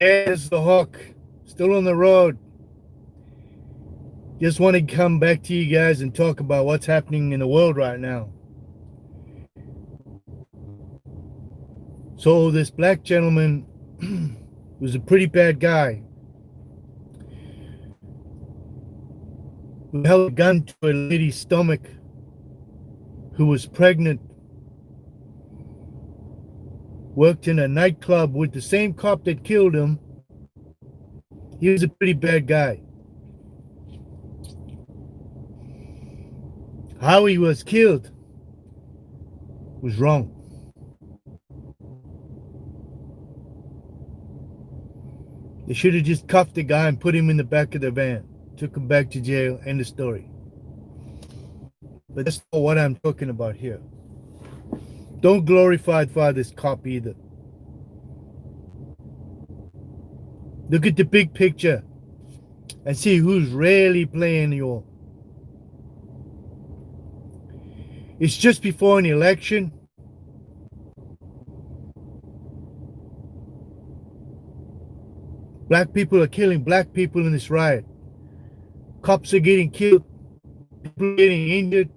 There's the hook. Still on the road. Just want to come back to you guys and talk about what's happening in the world right now. So this black gentleman was a pretty bad guy who held a gun to a lady's stomach who was pregnant, worked in a nightclub with the same cop that killed him. He was a pretty bad guy. How he was killed was wrong. They should have just cuffed the guy and put him in the back of the van, took him back to jail, end of story. But that's not what I'm talking about here. Don't glorify this cop either. Look at the big picture and see who's really playing the role. It's just before an election. Black people are killing black people in this riot. Cops are getting killed. People are getting injured.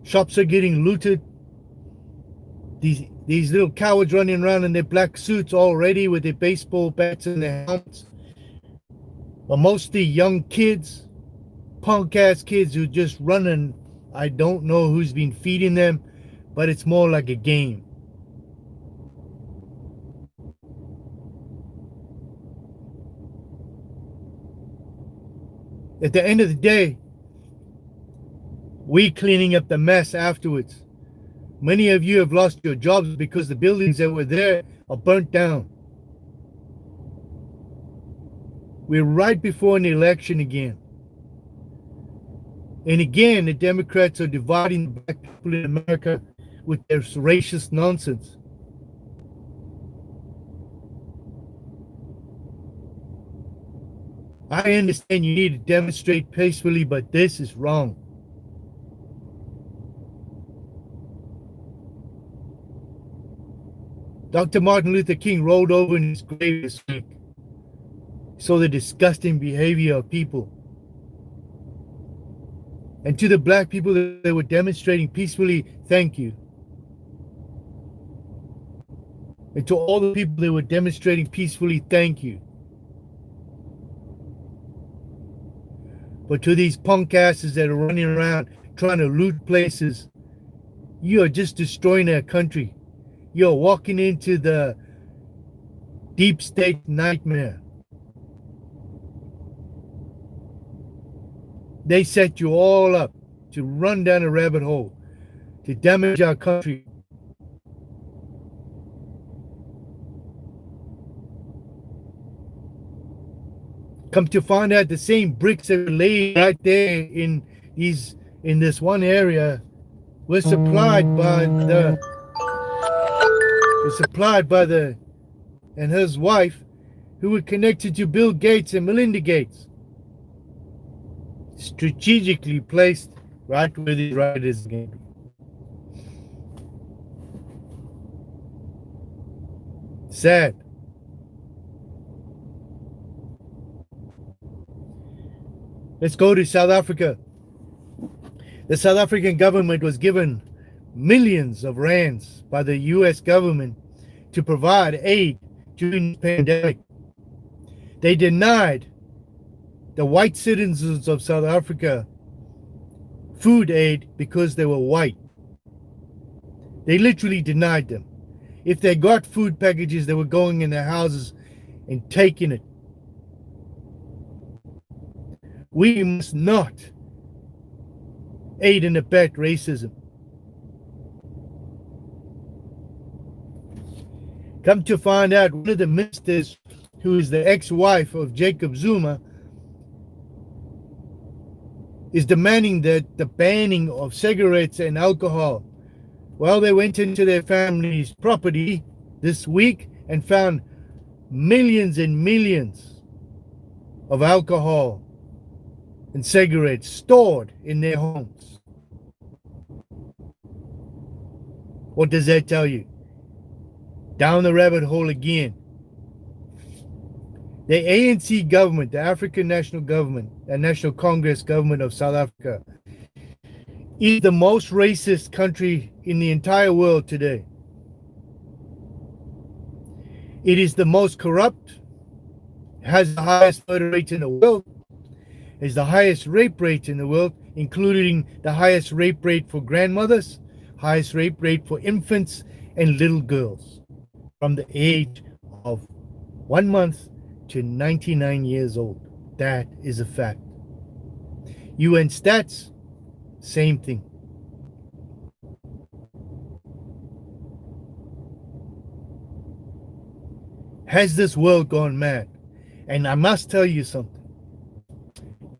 Shops are getting looted. These little cowards running around in their black suits already with their baseball bats and their helmets. But mostly young kids, punk ass kids who just running. I don't know who's been feeding them, but it's more like a game. At the end of the day, we cleaning up the mess afterwards. Many of you have lost your jobs because the buildings that were there are burnt down. We're right before an election again. And again, the Democrats are dividing the black people in America with their racist nonsense. I understand you need to demonstrate peacefully, but this is wrong. Dr. Martin Luther King rolled over in his grave this week. Saw the disgusting behavior of people. And to the black people that were demonstrating peacefully, thank you. And to all the people that were demonstrating peacefully, thank you. But to these punk asses that are running around trying to loot places, you are just destroying our country. You're walking into the deep state nightmare. They set you all up to run down a rabbit hole, to damage our country. Come to find out, the same bricks that were laid right there in this one area were supplied by the and his wife, who were connected to Bill Gates and Melinda Gates. Strategically placed right where the rioters came. Sad. Let's go to South Africa. The South African government was given millions of rands by the US government to provide aid during the pandemic. They denied the white citizens of South Africa food aid because they were white. They literally denied them. If they got food packages, they were going in their houses and taking it. We must not aid and abet racism. Come to find out, one of the ministers, who is the ex-wife of Jacob Zuma, is demanding that the banning of cigarettes and alcohol. Well, they went into their family's property this week and found millions and millions of alcohol and cigarettes stored in their homes. What does that tell you? Down the rabbit hole again. The ANC government, the African National Government, the National Congress government of South Africa, is the most racist country in the entire world today. It is the most corrupt, has the highest murder rate in the world, is the highest rape rate in the world, including the highest rape rate for grandmothers, highest rape rate for infants and little girls from the age of 1 month to 99 years old. That is a fact. UN stats, same thing. Has this world gone mad? And I must tell you something.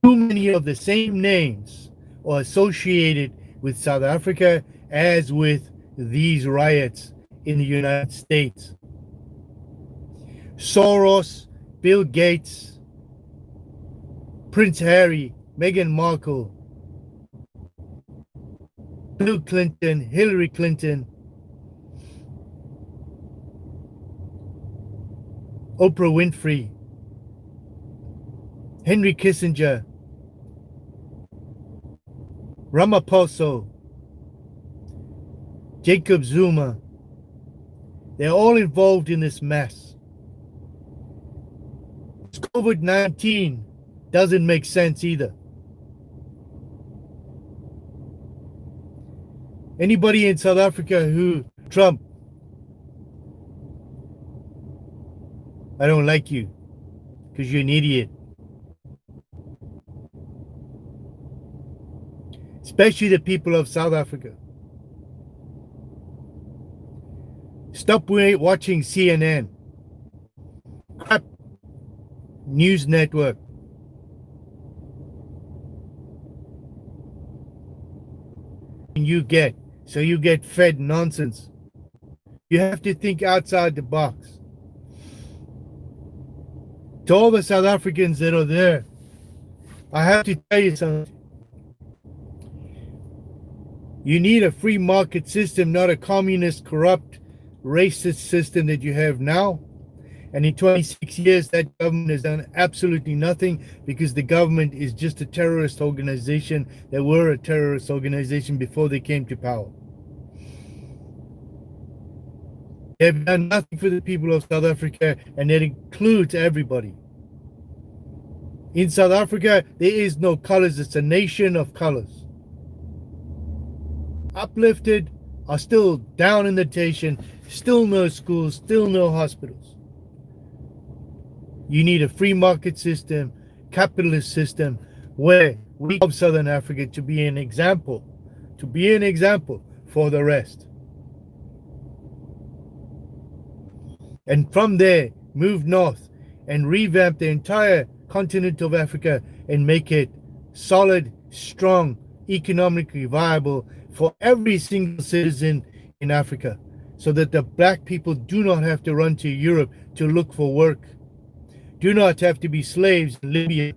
Too many of the same names are associated with South Africa as with these riots in the United States. Soros, Bill Gates, Prince Harry, Meghan Markle, Bill Clinton, Hillary Clinton, Oprah Winfrey, Henry Kissinger, Ramaphosa, Jacob Zuma, they're all involved in this mess. COVID-19 doesn't make sense either. Anybody in South Africa who Trump, I don't like you because you're an idiot. Especially the people of South Africa. Stop watching CNN. Crap news network. You get fed nonsense. You have to think outside the box. To all the South Africans that are there, I have to tell you something. You need a free market system, not a communist, corrupt, racist system that you have now. And in 26 years, that government has done absolutely nothing because the government is just a terrorist organization that were a terrorist organization before they came to power. They've done nothing for the people of South Africa, and that includes everybody. In South Africa, there is no colors. It's a nation of colors. Uplifted are still down in the nation, still no schools, still no hospitals. You need a free market system, capitalist system, where we of Southern Africa to be an example for the rest. And from there, move north and revamp the entire continent of Africa and make it solid, strong, economically viable for every single citizen in Africa, so that the black people do not have to run to Europe to look for work, do not have to be slaves in Libya,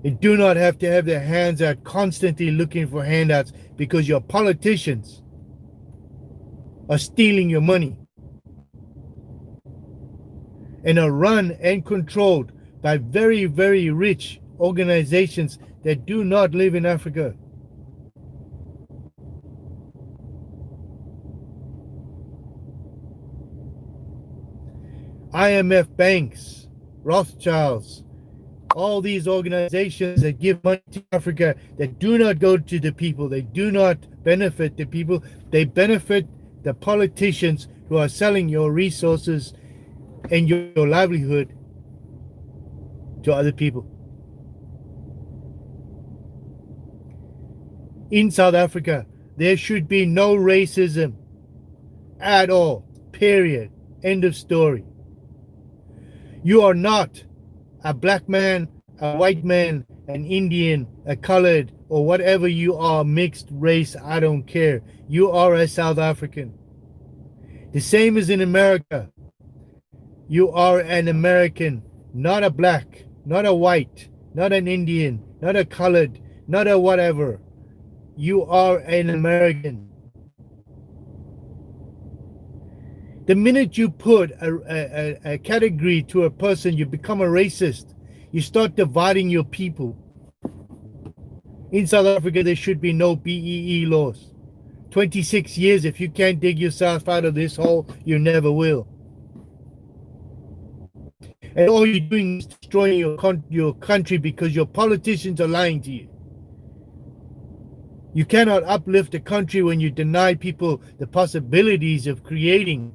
they do not have to have their hands out constantly looking for handouts because your politicians are stealing your money and are run and controlled by very, very rich organizations that do not live in Africa. IMF banks, Rothschilds, all these organizations that give money to Africa that do not go to the people, they do not benefit the people, they benefit the politicians who are selling your resources and your livelihood to other people. In South Africa, there should be no racism at all, period, end of story. You are not a black man, a white man, an Indian, a colored, or whatever you are, mixed race, I don't care. You are a South African. The same as in America. You are an American, not a black, not a white, not an Indian, not a colored, not a whatever. You are an American. The minute you put a category to a person, you become a racist. You start dividing your people. In South Africa, there should be no BEE laws. 26 years, if you can't dig yourself out of this hole, you never will. And all you're doing is destroying your country because your politicians are lying to you. You cannot uplift a country when you deny people the possibilities of creating.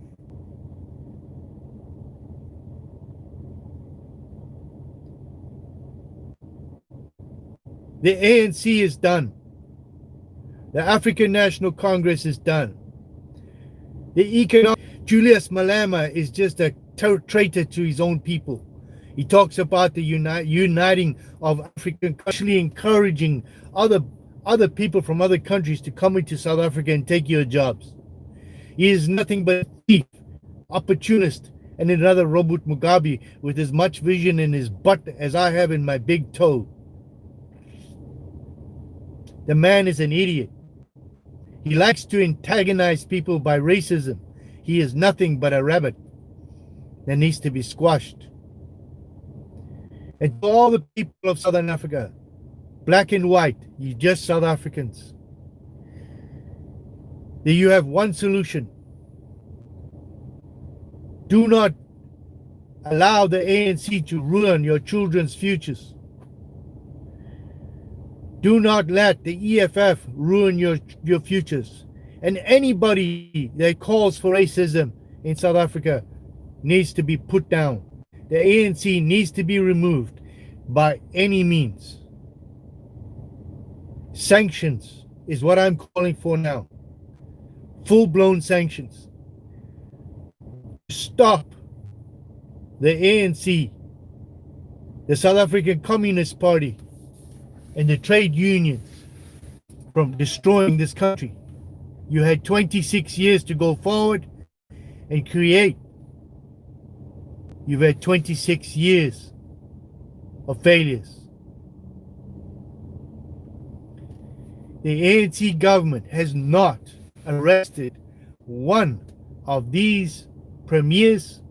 The ANC is done. The African National Congress is done. The economic Julius Malema is just a traitor to his own people. He talks about the uniting of African, actually encouraging other people from other countries to come into South Africa and take your jobs. He is nothing but a thief, opportunist, and another Robert Mugabe with as much vision in his butt as I have in my big toe. The man is an idiot. He likes to antagonize people by racism. He is nothing but a rabbit that needs to be squashed. And to all the people of Southern Africa, black and white, you're just South Africans. You have one solution. Do not allow the ANC to ruin your children's futures. Do not let the EFF ruin your futures. And anybody that calls for racism in South Africa needs to be put down. The ANC needs to be removed by any means. Sanctions is what I'm calling for now. Full-blown sanctions. Stop the ANC, the South African Communist Party, and the trade unions from destroying this country. You had 26 years to go forward and create. You've had 26 years of failures. The ANC government has not arrested one of these premiers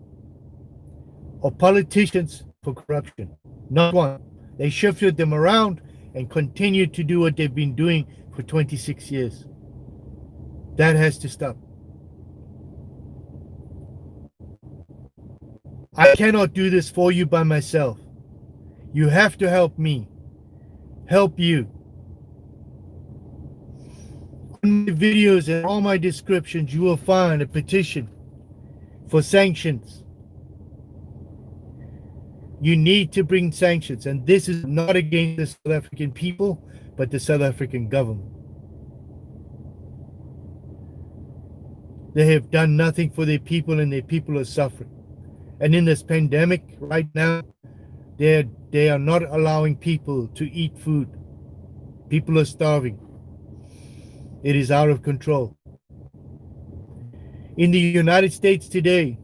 or politicians for corruption. Not one. They shifted them around and continue to do what they've been doing for 26 years. That has to stop. I cannot do this for you by myself. You have to help me. Help you. On my videos and all my descriptions, you will find a petition for sanctions. You need to bring sanctions, and this is not against the South African people, but the South African government. They have done nothing for their people, and their people are suffering. And in this pandemic right now, they are not allowing people to eat food. People are starving. It is out of control. In the United States today,